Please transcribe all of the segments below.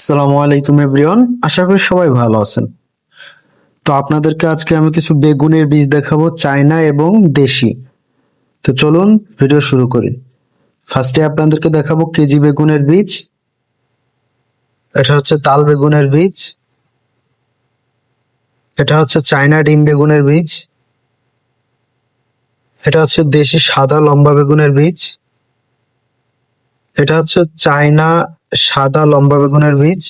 আসসালামু আলাইকুম এভরিওয়ান, আশা করি সবাই ভালো আছেন। তো আপনাদেরকে আজকে আমি কিছু বেগুনের বীজ দেখাবো, চায়না এবং দেশি। তো চলুন ভিডিও শুরু করি। ফার্স্টে আপনাদেরকে দেখাবো কেজি বেগুনের বীজ। এটা হচ্ছে তাল বেগুনের বীজ। এটা হচ্ছে চায়না ডিম বেগুনের বীজ। এটা হচ্ছে দেশি সাদা লম্বা বেগুনের বীজ। এটা হচ্ছে চায়না সাদা লম্বা বেগুনের বীজ।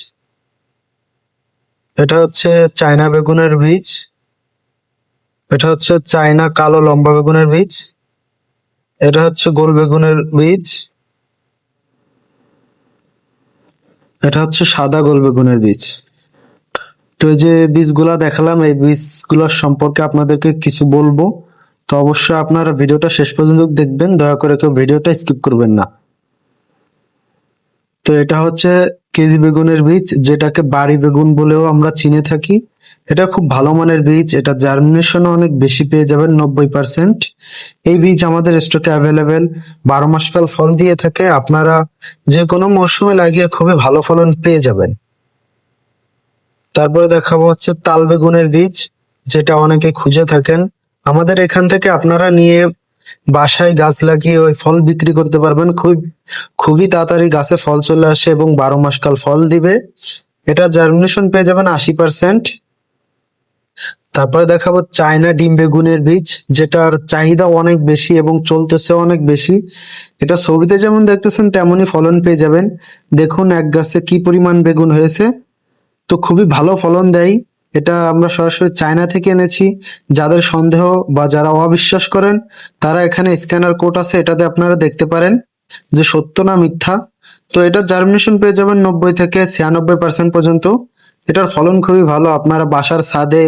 এটা হচ্ছে চায়না বেগুনের বীজ। এটা হচ্ছে চায়না কালো লম্বা বেগুনের বীজ। এটা হচ্ছে গোল বেগুনের বীজ। এটা হচ্ছে সাদা গোল বেগুনের বীজ। তো এই যে বীজগুলা দেখালাম, এই বীজগুলোর সম্পর্কে আপনাদেরকে কিছু বলবো। তো অবশ্যই আপনারা ভিডিওটা শেষ পর্যন্ত দেখবেন, দয়া করে কেউ ভিডিওটা স্কিপ করবেন না। তো এটা হচ্ছে কেজি বেগুনের বীজ, যেটাকে বাড়ি বেগুন বলেও আমরা চিনে থাকি। এটা খুব ভালো মানের বীজ, এটা জার্মিনেশনও অনেক বেশি পেয়ে যাবেন, 90%। এই বীজ আমাদের স্টকে অ্যাভেলেবেল, 12 মাস কাল ফল দিয়ে থাকে। আপনারা যে কোনো মরশুমে লাগিয়ে খুবই ভালো ফলন পেয়ে যাবেন। তারপরে দেখাবো হচ্ছে তাল বেগুনের বীজ, যেটা অনেকে খুঁজে থাকেন। আমাদের এখান থেকে আপনারা নিয়ে বাসায় গাছ লাগিয়ে ওই ফল বিক্রি করতে পারবেন। খুবই তাড়াতাড়ি গাছে ফল চলে আসে এবং 12 মাস কাল ফল দিবে। এটা জার্মিনেশন পেয়ে যাবেন 80%। তারপরে দেখাবো চায়না ডিম বেগুনের বীজ, যেটার চাহিদা অনেক বেশি এবং চলতেছে অনেক বেশি। এটা ছবিতে যেমন দেখতেছেন তেমনই ফলন পেয়ে যাবেন। দেখুন এক গাছে কি পরিমাণ বেগুন হয়েছে। তো খুবই ভালো ফলন দেয়। এটা আমরা সরাসরি চায়না থেকে এনেছি। যাদের সন্দেহ বা যারা অবিশ্বাস করেন, তারা এখানে স্ক্যানার কোড আছে, এটাতে আপনারা দেখতে পারেন যে সত্য না মিথ্যা। তো এটা জার্মিনেশন পেয়ে যাবেন 90 থেকে 96% পর্যন্ত। এটার ফলন খুবই ভালো, আপনারা বাসার ছাদে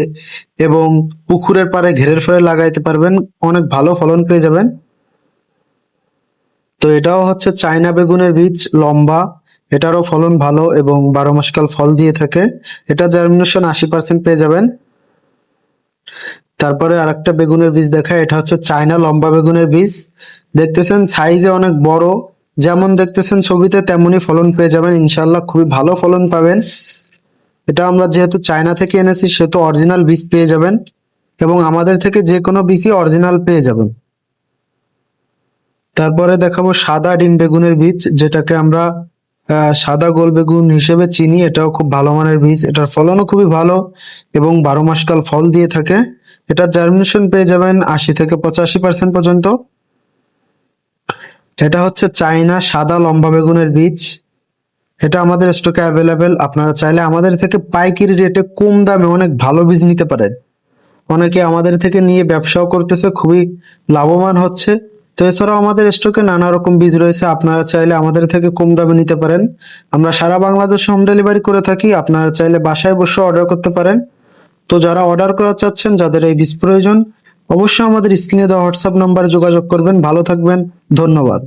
এবং পুকুরের পাড়ে ঘেরের ফলে লাগাইতে পারবেন, অনেক ভালো ফলন পেয়ে যাবেন। তো এটাও হচ্ছে চায়না বেগুনের বীজ, লম্বা। এটারও ফলন ভালো এবং 12 মাস কাল ফল দিয়ে থাকে। এটা জার্মিনেশন 80% পেয়ে যাবেন। তারপরে আরেকটা বেগুনের বীজ দেখায়, এটা হচ্ছে চায়না লম্বা বেগুনের বীজ। দেখতেছেন সাইজে অনেক বড়, যেমন দেখতেছেন ছবিতে তেমনই ফলন পেয়ে যাবেন ইনশাল্লাহ, খুবই ভালো ফলন পাবেন। এটা আমরা যেহেতু চায়না থেকে এনেছি সেহেতু অরিজিনাল বীজ পেয়ে যাবেন এবং আমাদের থেকে যে কোনো বীজই অরিজিনাল পেয়ে যাবেন। তারপরে দেখাবো সাদা ডিম বেগুনের বীজ, যেটাকে আমরা সাদা গোল বেগুন হিসেবে চিনি। এটাও খুব ভালো মানের বীজ, এটার ফলনও খুবই ভালো এবং 12 মাস কাল ফল দিয়ে থাকে। এটা জার্মিনেশন পেয়ে যাবেন 80 থেকে 85% পর্যন্ত। এটা হচ্ছে চায়না সাদা লম্বা বেগুনের বীজ। এটা আমাদের স্টকে অ্যাভেলেবেল, আপনারা চাইলে আমাদের থেকে পাইকারি রেটে কম দামে অনেক ভালো বীজ নিতে পারেন। অনেকে আমাদের থেকে নিয়ে ব্যবসাও করতেছে, খুবই লাভবান হচ্ছে। তো এছাড়াও আমাদের স্টকে নানা রকম বীজ রয়েছে, আপনারা চাইলে আমাদের থেকে কম দামে নিতে পারেন। আমরা সারা বাংলাদেশ হোম ডেলিভারি করে থাকি, আপনারা চাইলে বাসায় বসে অর্ডার করতে পারেন। তো যারা অর্ডার করা চাচ্ছেন, যাদের এই বীজ প্রয়োজন, অবশ্যই আমাদের স্ক্রিনে দেওয়া হোয়াটসঅ্যাপ নম্বরে যোগাযোগ করবেন। ভালো থাকবেন, ধন্যবাদ।